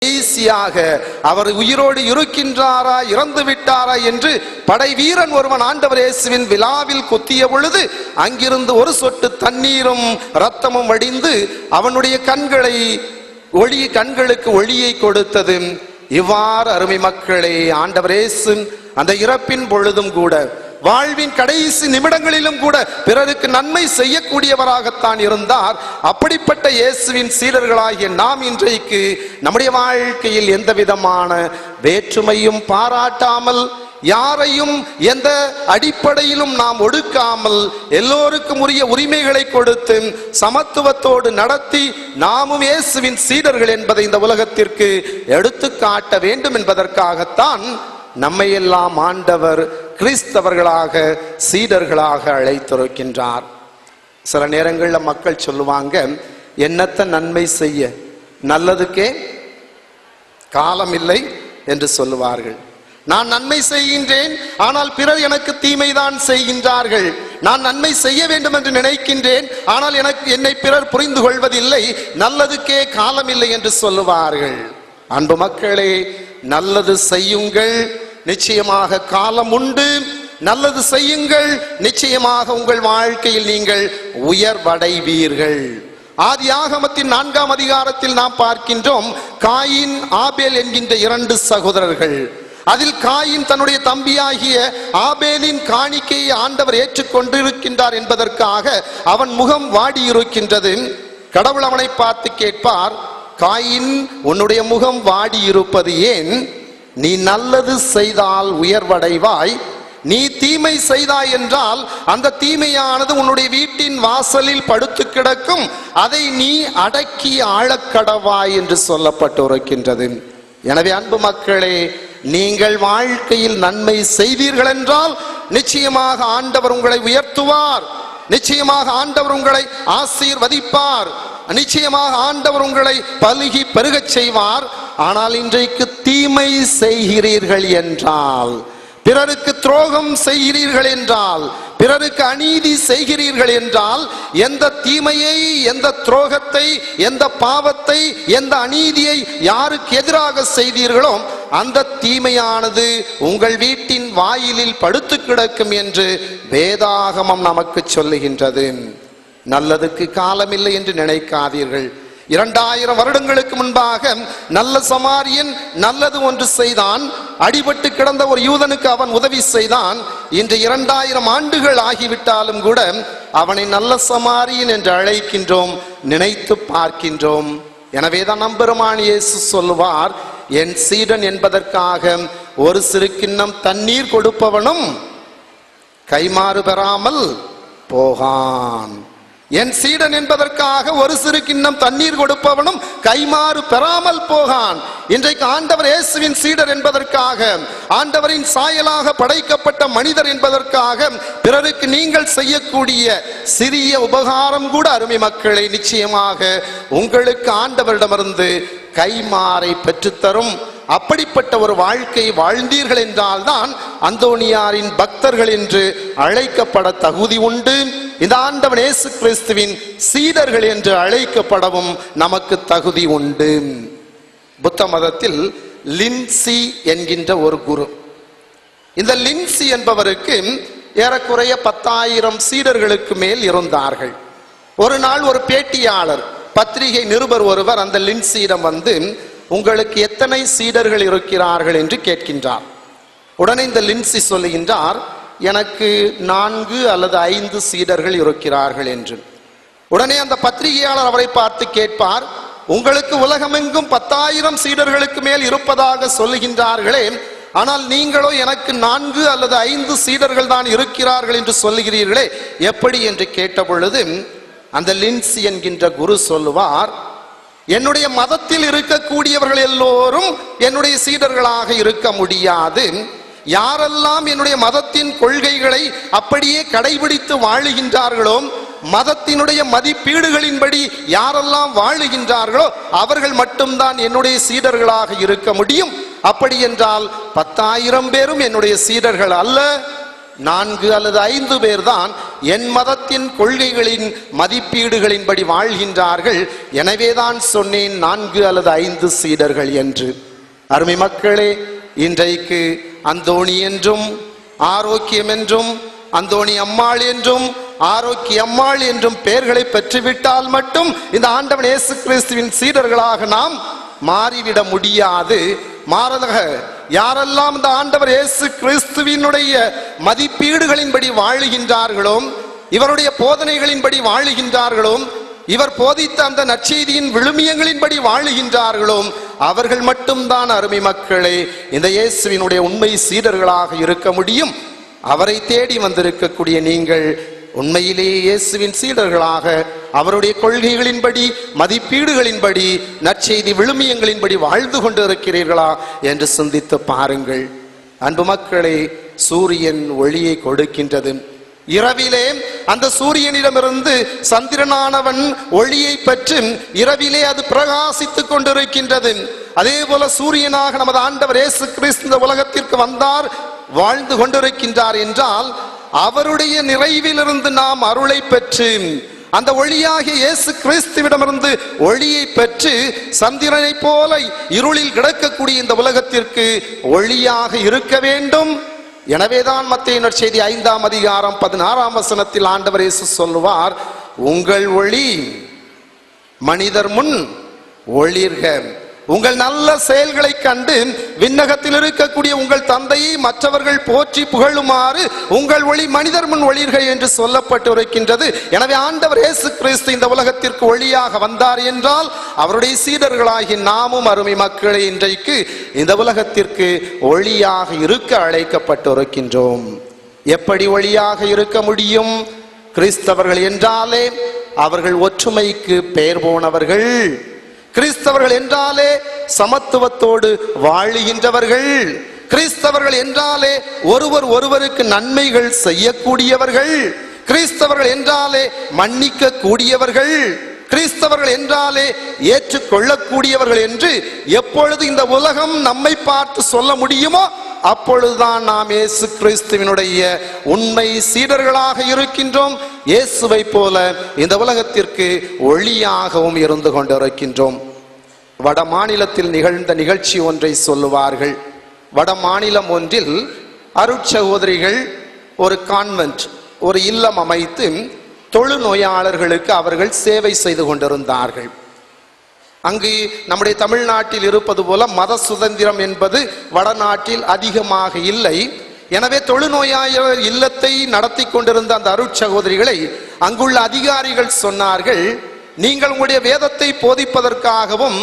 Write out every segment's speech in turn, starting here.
கடைசியாக அவர் உயிரோடு இருக்கின்றாரா இறந்து விட்டாரா என்று படை வீரன் ஒருவன் ஆண்டவர் இயேசுவின் விலாவில் குத்திய பொழுது அங்கிருந்து ஒரு சொட்டு தண்ணீரும் இரத்தமும் வடிந்து அவனுடைய கண்களுக்கு ஒளியை கொடுத்தது. இவ்வாறு அருமை மக்களே, ஆண்டவர் இயேசு அந்த இறப்பின் பொழுதும் கூட வாழ்வின் கடைசி நிமிடங்களிலும் கூட பிறருக்கு நன்மை செய்யக்கூடியவராகத்தான் இருந்தார். அப்படிப்பட்ட இயேசுவின் சீடர்களாகிய நாம் இன்றைக்கு நம்முடைய வாழ்க்கையில் எந்த விதமான வேற்றுமையும் பாராட்டாமல், யாரையும் எந்த அடிப்படையிலும் நாம் ஒடுக்காமல், எல்லோருக்கும் உரிய உரிமைகளை கொடுத்து சமத்துவத்தோடு நடத்தி நாமும் இயேசுவின் சீடர்கள் என்பதை இந்த உலகத்திற்கு எடுத்து காட்ட வேண்டும் என்பதற்காகத்தான் நம்மை எல்லாம் ஆண்டவர் கிறிஸ்தவர்களாக சீடர்களாக அழைத்திருக்கின்றார். சில நேரங்களில் மக்கள் சொல்லுவாங்க, என்னத்த நன்மை செய்ய, நல்லதுக்கே காலம் இல்லை என்று சொல்லுவார்கள். நான் நன்மை செய்கின்றேன், ஆனால் பிறர் எனக்கு தீமைதான் செய்கின்றார்கள். நான் நன்மை செய்ய வேண்டும் என்று நினைக்கின்றேன், ஆனால் என்னை பிறர் புரிந்து கொள்வதில்லை, நல்லதுக்கே காலம் இல்லை என்று சொல்லுவார்கள். அன்பு மக்களே, நல்லது செய்யுங்கள், நிச்சயமாக காலம் உண்டு. நல்லது செய்யுங்கள், நிச்சயமாக உங்கள் வாழ்க்கையில் நீங்கள் உயர்வடைவீர்கள். ஆதியாகமத்தின் 4ஆம் அதிகாரத்தில் நாம் பார்க்கின்றோம், காயின் ஆபேல் என்கின்ற 2 சகோதரர்கள். அதில் காயின் தன்னுடைய தம்பியாகிய ஆபேலின் காணிக்கையை ஆண்டவர் ஏற்றுக்கொண்டிருக்கின்றார் என்பதற்காக அவன் முகம் வாடி இருக்கின்றது. கடவுள் அவனை பார்த்து கேட்பார், காயின், உன்னுடைய முகம் வாடி இருப்பது ஏன்? நீ நல்லது செய்தால் உயர்வடைவாய், நீ தீமை செய்தாய் என்றால் அந்த தீமையானது உன்னுடைய வீட்டின் வாசலில் படுத்து கிடக்கும், அதை நீ அடக்கி ஆழக்கடவாய் என்று சொல்லப்பட்டிருக்கின்றது. எனவே அன்பு மக்களே, நீங்கள் வாழ்க்கையில் நன்மை செய்தீர்கள் என்றால் நிச்சயமாக ஆண்டவர் உங்களை உயர்த்துவார், நிச்சயமாக ஆண்டவர் உங்களை ஆசீர்வதிப்பார், நிச்சயமாக ஆண்டவர் உங்களை பலுகி பெருகச் செய்வார். ஆனால் இன்றைக்கு தீமை செய்கிறீர்கள் என்றால், பிறருக்கு துரோகம் செய்கிறீர்கள் என்றால், பிறருக்கு அநீதி செய்கிறீர்கள் என்றால், எந்த தீமையை, எந்த துரோகத்தை, எந்த பாவத்தை, எந்த அநீதியை யாருக்கு எதிராக செய்தீர்களோ அந்த தீமையானது உங்கள் வீட்டின் வாயிலில் படுத்து கிடக்கும் என்று வேதாகமம் நமக்கு சொல்லுகின்றது. நல்லதுக்கு காலமில்லை என்று நினைக்காதீர்கள். 2000 வருடங்களுக்கு முன்பாக நல்ல சமாரியன் நல்லது ஒன்று செய்தான். அடிபட்டு கிடந்த ஒரு யூதனுக்கு அவன் உதவி செய்தான். இன்று 2000 ஆண்டுகள் ஆகிவிட்டாலும் கூட அவனை நல்ல சமாரியன் என்று அழைக்கின்றோம், நினைத்து பார்க்கின்றோம். எனவேதான் நம்பெருமான் இயேசு சொல்லுவார், என் சீடன் என்பதற்காக ஒரு சிறு கிண்ணம் தண்ணீர் கொடுப்பவனும் கைமாறு பெறாமல் போகான். என் சீடன் என்பதற்காக ஒரு சிறு கிண்ணம் தண்ணீர் கொடுப்பவனும் கைமாறு பெறாமல் போகான். இன்றைக்கு ஆண்டவர் இயேசுவின் சீடர் என்பதற்காக, ஆண்டவரின் சாயலாக படைக்கப்பட்ட மனிதர் என்பதற்காக பிறருக்கு நீங்கள் செய்யக்கூடிய சிறிய உபகாரம் கூட அருமை மக்களை நிச்சயமாக உங்களுக்கு ஆண்டவரிடமிருந்து கைமாறை பெற்றுத்தரும். அப்படிப்பட்ட ஒரு வாழ்க்கை வாழ்ந்தீர்கள் என்றால்தான் அந்தோனியாரின் பக்தர்கள் என்று அழைக்கப்பட தகுதி உண்டு. இந்த ஆண்டவன் இயேசு கிறிஸ்துவின் சீடர்கள் என்று அழைக்கப்படவும் நமக்கு தகுதி உண்டு. புத்த மதத்தில் லின்சி என்கின்ற ஒரு குரு, இந்த லின்சி என்பவருக்கு ஏறக்குறைய 10,000 சீடர்களுக்கு மேல் இருந்தார்கள். ஒரு நாள் ஒரு பேட்டியாளர், பத்திரிகை நிருபர் ஒருவர் அந்த லின்சியிடம் வந்து, உங்களுக்கு எத்தனை சீடர்கள் இருக்கிறார்கள் என்று கேட்கின்றார். உடனே இந்த லின்சி சொல்லுகின்றார், எனக்கு 4 அல்லது 5 சீடர்கள் இருக்கிறார்கள் என்று. உடனே அந்த பத்திரிகையாளர் அவரை பார்த்து கேட்பார், உங்களுக்கு உலகமெங்கும் 10,000 சீடர்களுக்கு மேல் இருப்பதாக சொல்லுகின்றார்களே, ஆனால் நீங்களோ எனக்கு 4 அல்லது 5 சீடர்கள் தான் இருக்கிறார்கள் என்று சொல்லுகிறீர்களே, எப்படி என்று கேட்ட பொழுது அந்த லின்சி என்கின்ற குரு சொல்லுவார், என்னுடைய மதத்தில் இருக்கக்கூடியவர்கள் எல்லோரும் என்னுடைய சீடர்களாக இருக்க முடியாது. யாரெல்லாம் என்னுடைய மதத்தின் கொள்கைகளை அப்படியே கடைபிடித்து வாழுகின்றார்களோ, மதத்தினுடைய மதிப்பீடுகளின்படி யாரெல்லாம் வாழுகின்றார்களோ அவர்கள் மட்டும்தான் என்னுடைய சீடர்களாக இருக்க முடியும். அப்படி என்றால் 10,000 பேரும் என்னுடைய சீடர்கள் அல்ல, 4 அல்லது 5 பேர்தான் என் மதத்தின் கொள்கைகளின் மதிப்பீடுகளின்படி வாழ்கின்றார்கள். எனவேதான் சொன்னேன் 4 அல்லது 5 சீடர்கள் என்று. அருமை மக்களே, இன்றைக்கு அந்தோணி என்றும் ஆரோக்கியம் என்றும் அந்தோணி அம்மாள் என்றும் ஆரோக்கிய அம்மாள் என்றும் பெயர்களை பெற்றுவிட்டால் மட்டும் இந்த ஆண்டவன் இயேசு கிறிஸ்துவின் சீடர்களாக நாம் மாறிவிட முடியாது. மாறாக யாரெல்லாம் இந்த ஆண்டவர் இயேசு கிறிஸ்துவினுடைய மதிப்பீடுகளின்படி வாழுகின்றார்களோ, இவருடைய போதனைகளின்படி வாழுகின்றார்களோ, இவர் போதித்த அந்த நற்செய்தியின் விழுமியங்களின்படி வாழுகின்றார்களோ, அவர்கள் மட்டும்தான் அருமை மக்களே இந்த இயேசுவினுடைய உண்மை சீடர்களாக இருக்க முடியும். அவரை தேடி வந்திருக்கக்கூடிய நீங்கள் உண்மையிலேயே இயேசுவின் சீடர்களாக அவருடைய கொள்கைகளின்படி மதிப்பீடுகளின்படி நற்செய்தி விழுமியங்களின்படி வாழ்ந்து கொண்டு இருக்கிறீர்களா என்று சிந்தித்து பாருங்கள். அன்பு மக்களே, சூரியன் ஒளியை கொடுக்கின்றது. இரவிலே அந்த சூரியனிடமிருந்து சந்திரனானவன் ஒளியை பெற்று இரவிலே அது பிரகாசித்துக் கொண்டிருக்கின்றது. அதே போல சூரியனாக நமது ஆண்டவர் இயேசு கிறிஸ்து இந்த உலகத்திற்கு வந்தார், வாழ்ந்து கொண்டிருக்கின்றார் என்றால் அவருடைய நிறைவிலிருந்து நாம் அருளை பெற்று அந்த ஒளியாகிய இயேசு கிறிஸ்துவிடமிருந்து ஒளியை பெற்று சந்திரனை போல இருளில் கிடக்கக்கூடிய இந்த உலகத்திற்கு ஒளியாக இருக்க வேண்டும். எனவேதான் மத்தேயு நற்செய்தி 5ஆம் அதிகாரம் 16ஆம் வசனத்தில் ஆண்டவர் இயேசு சொல்லுவார், உங்கள் ஒளி மனிதர் முன் ஒளிர்க, உங்கள் நல்ல செயல்களை கண்டு விண்ணகத்தில் இருக்கக்கூடிய உங்கள் தந்தையை மற்றவர்கள் போற்றி புகழுமாறு உங்கள் ஒளி மனிதர் முன் ஒளிர்க என்று சொல்லப்பட்டு இருக்கின்றது. எனவே ஆண்டவர் இயேசு கிறிஸ்து இந்த உலகத்திற்கு ஒளியாக வந்தார் என்றால் அவருடைய சீடர்களாகி நாமும் அருமை மக்களை இன்றைக்கு இந்த உலகத்திற்கு ஒளியாக இருக்க அழைக்கப்பட்டு இருக்கின்றோம். எப்படி ஒளியாக இருக்க முடியும்? கிறிஸ்தவர்கள் என்றாலே அவர்கள் ஒற்றுமைக்கு பெயர் போனவர்கள். கிறிஸ்தவர்கள் என்றாலே சமத்துவத்தோடு வாழுகின்றவர்கள். கிறிஸ்தவர்கள் என்றாலே ஒருவர் ஒருவருக்கு நன்மைகள் செய்யக்கூடியவர்கள். கிறிஸ்தவர்கள் என்றாலே மன்னிக்க கூடியவர்கள். கிறிஸ்தவர்கள் என்றாலே ஏற்றுக்கொள்ளக்கூடியவர்கள் என்று எப்பொழுது இந்த உலகம் நம்மை பார்த்து சொல்ல முடியுமோ அப்பொழுதுதான் நாம் இயேசு கிறிஸ்துவினுடைய உண்மை சீடர்களாக இருக்கின்றோம். இயேசுவை போல இந்த உலகத்திற்கு ஒளியாகவும் இருந்து கொண்டிருக்கின்றோம். வட மாநிலத்தில் நிகழ்ந்த நிகழ்ச்சி ஒன்றை சொல்லுவார்கள். வட மாநிலம் ஒன்றில் அருட்சகோதரிகள் ஒரு கான்வென்ட், ஒரு இல்லம் அமைத்து தொழுநோயாளர்களுக்கு அவர்கள் சேவை செய்து கொண்டிருந்தார்கள். அங்கு நம்முடைய தமிழ்நாட்டில் இருப்பது போல மத சுதந்திரம் என்பது வடநாட்டில் அதிகமாக இல்லை. எனவே தொழுநோயாளர் இல்லத்தை நடத்தி கொண்டிருந்த அந்த அருட்சகோதரிகளை அங்குள்ள அதிகாரிகள் சொன்னார்கள், நீங்கள் உங்களுடைய வேதத்தை போதிப்பதற்காகவும்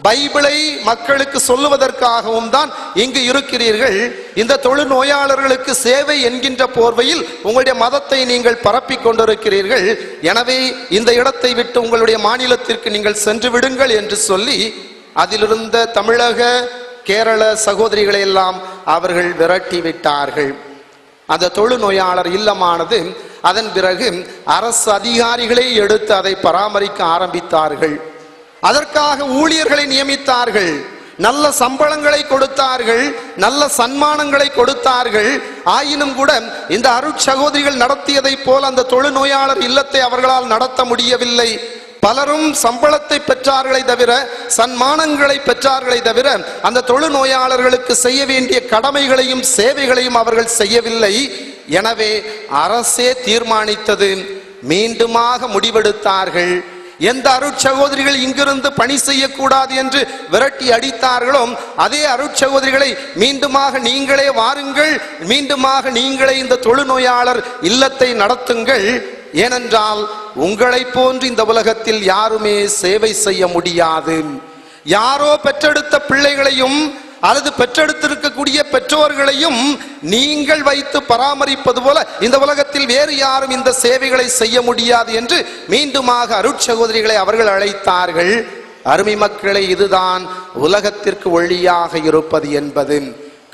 பைபிளை மக்களுக்கு சொல்லுவதற்காகவும் தான் இங்கு இருக்கிறீர்கள். இந்த தொழுநோயாளர்களுக்கு சேவை என்கின்ற போர்வையில் உங்களுடைய மதத்தை நீங்கள் பரப்பி கொண்டிருக்கிறீர்கள். எனவே இந்த இடத்தை விட்டு உங்களுடைய மாநிலத்திற்கு நீங்கள் சென்று விடுங்கள் என்று சொல்லி அதிலிருந்த தமிழக கேரள சகோதரிகளை எல்லாம் அவர்கள் விரட்டி விட்டார்கள். அந்த தொழுநோயாளர் இல்லமானது அதன் பிறகு அரசு அதிகாரிகளை எடுத்து அதை பராமரிக்க ஆரம்பித்தார்கள். அதற்காக ஊழியர்களை நியமித்தார்கள், நல்ல சம்பளங்களை கொடுத்தார்கள், நல்ல சன்மானங்களை கொடுத்தார்கள். ஆயினும் கூட இந்த அருட்சகோதரிகள் நடத்தியதை போல அந்த தொழுநோயாளர் இல்லத்தை அவர்களால் நடத்த முடியவில்லை. பலரும் சம்பளத்தை பெற்றார்களை தவிர, சன்மானங்களை பெற்றார்களை தவிர அந்த தொழுநோயாளர்களுக்கு செய்ய வேண்டிய கடமைகளையும் சேவைகளையும் அவர்கள் செய்யவில்லை. எனவே அரசே தீர்மானித்தது, மீண்டுமாக முடிவெடுத்தார்கள். எந்த அருட்சகோதரிகள் இங்கிருந்து பணி செய்யக்கூடாது என்று விரட்டி அடித்தார்களோ அதே அருட்சகோதரிகளை மீண்டுமாக நீங்களே வாருங்கள், மீண்டுமாக நீங்களே இந்த தொழுநோயாளர் இல்லத்தை நடத்துங்கள். ஏனென்றால் உங்களை போன்று இந்த உலகத்தில் யாருமே சேவை செய்ய முடியாது. யாரோ பெற்றெடுத்த பிள்ளைகளையும் அல்லது பெற்றெடுத்திருக்கக்கூடிய பெற்றோர்களையும் நீங்கள் வைத்து பராமரிப்பது போல இந்த உலகத்தில் வேறு யாரும் இந்த சேவைகளை செய்ய முடியாது என்று மீண்டுமாக அருட்சகோதரிகளை அவர்கள் அழைத்தார்கள். அருமை மக்களை, இதுதான் உலகத்திற்கு ஒளியாக இருப்பது என்பது.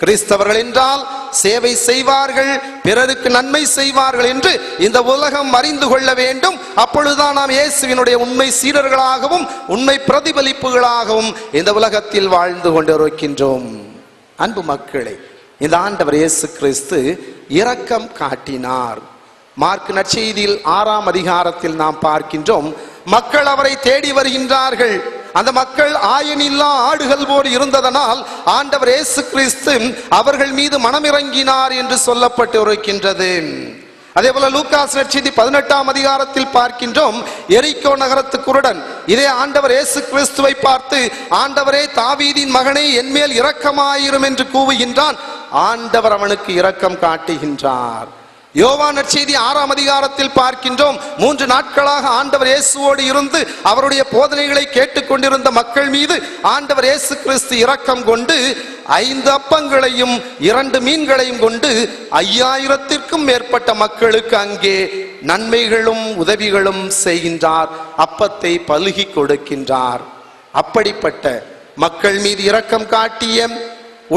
கிறிஸ்தவர்கள் என்றால் சேவை செய்வார்கள், பிறருக்கு நன்மை செய்வார்கள் என்று இந்த உலகம் அறிந்து கொள்ள வேண்டும். அப்பொழுதுதான் நாம் இயேசுவினுடைய உண்மை சீடர்களாகவும் உண்மை பிரதிபலிப்புகளாகவும் இந்த உலகத்தில் வாழ்ந்து கொண்டிருக்கின்றோம். அன்பு மக்களே, இந்த ஆண்டவர் இயேசு கிறிஸ்து இரக்கம் காட்டினார். மார்க் நற்செய்தியில் 6ஆம் அதிகாரத்தில் நாம் பார்க்கின்றோம், மக்கள் அவரை தேடி வருகின்றார்கள். அந்த மக்கள் ஆயனில்லா ஆடுகள் போல் இருந்ததனால் ஆண்டவர் இயேசு கிறிஸ்து அவர்கள் மீது மனமிறங்கினார் என்று சொல்லப்பட்டு இருக்கின்றது. அதே போல லூக்காஸ் நற்செய்தி 18ஆம் அதிகாரத்தில் பார்க்கின்றோம், எரிகோ நகரத்து குருடன் இதே ஆண்டவர் இயேசு கிறிஸ்துவை பார்த்து, ஆண்டவரே தாவீதின் மகனே என்மேல் இரக்கமாயிரும் என்று கூவுகின்றான். ஆண்டவர் அவனுக்கு இரக்கம் காட்டுகின்றார். யோவான் நற்செய்தி 6ஆம் அதிகாரத்தில் பார்க்கின்றோம், 3 நாட்களாக ஆண்டவர் இயேசுவோடு இருந்து அவருடைய போதனைகளை கேட்டுக்கொண்டிருந்த மக்கள் மீது ஆண்டவர் இயேசு கிறிஸ்து இரக்கம் கொண்டு 5 அப்பங்களையும் 2 மீன்களையும் கொண்டு 5000த்திற்கும் மேற்பட்ட மக்களுக்கு அங்கே நன்மைகளும் உதவிகளும் செய்கின்றார். அப்பத்தை பலுகி கொடுக்கின்றார். அப்படிப்பட்ட மக்கள் மீது இரக்கம் காட்டிய,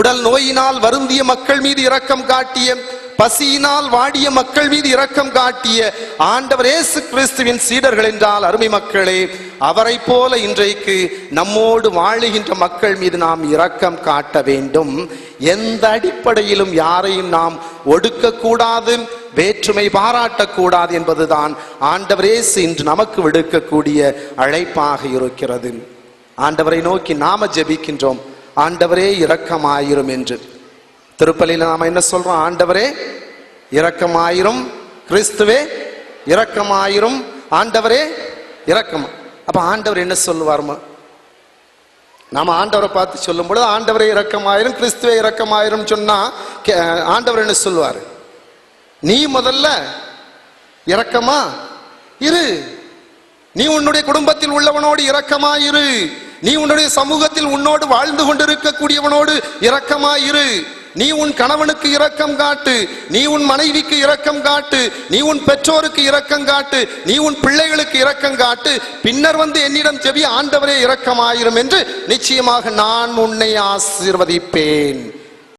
உடல் நோயினால் வருந்திய மக்கள் மீது இரக்கம் காட்டிய, பசியினால் வாடிய மக்கள் மீது இரக்கம் காட்டிய ஆண்டவர் இயேசு கிறிஸ்துவின் சீடர்கள் என்றால் அருமை மக்களே, அவரை போல இன்றைக்கு நம்மோடு வாழுகின்ற மக்கள் மீது நாம் இரக்கம் காட்ட வேண்டும். எந்த அடிப்படையிலும் யாரையும் நாம் ஒடுக்கக்கூடாது, வேற்றுமை பாராட்டக்கூடாது என்பதுதான் ஆண்டவர் இயேசு இன்று நமக்கு விடுக்கக்கூடிய அழைப்பாக இருக்கிறது. ஆண்டவரை நோக்கி நாம ஜெபிக்கின்றோம், ஆண்டவரே இரக்கமாயிரும் என்று. திருப்பலியில நாம என்ன சொல்றோம்? ஆண்டவரே இரக்கமாயிரும், கிறிஸ்துவே இரக்கமாயிரும், ஆண்டவரே இரக்கம். அப்ப ஆண்டவர் என்ன சொல்லுவார்மா? நாம ஆண்டவரை பார்த்து சொல்லும் பொழுது ஆண்டவரே இரக்கமாயிரும், கிறிஸ்துவே இரக்கமாயிரும் சொன்னா ஆண்டவர் என்ன சொல்லுவாரு? நீ முதல்ல இரக்கமா இரு, நீ உன்னுடைய குடும்பத்தில் உள்ளவனோடு இரக்கமாயிரு, நீ உன்னுடைய சமூகத்தில் உன்னோடு வாழ்ந்து கொண்டிருக்கக்கூடியவனோடு இரக்கமாயிரு, நீ உன் கணவனுக்கு இரக்கம் காட்டு, நீ உன் மனைவிக்கு இரக்கம் காட்டு, நீ உன் பெற்றோருக்கு இரக்கம் காட்டு, நீ உன் பிள்ளைகளுக்கு இரக்கம் காட்டு, பின்னர் வந்து என்னிடம் ஜெபி, ஆண்டவரே இரக்கமாயிரும் என்று நிச்சயமாக நான் உன்னை ஆசீர்வதிப்பேன்.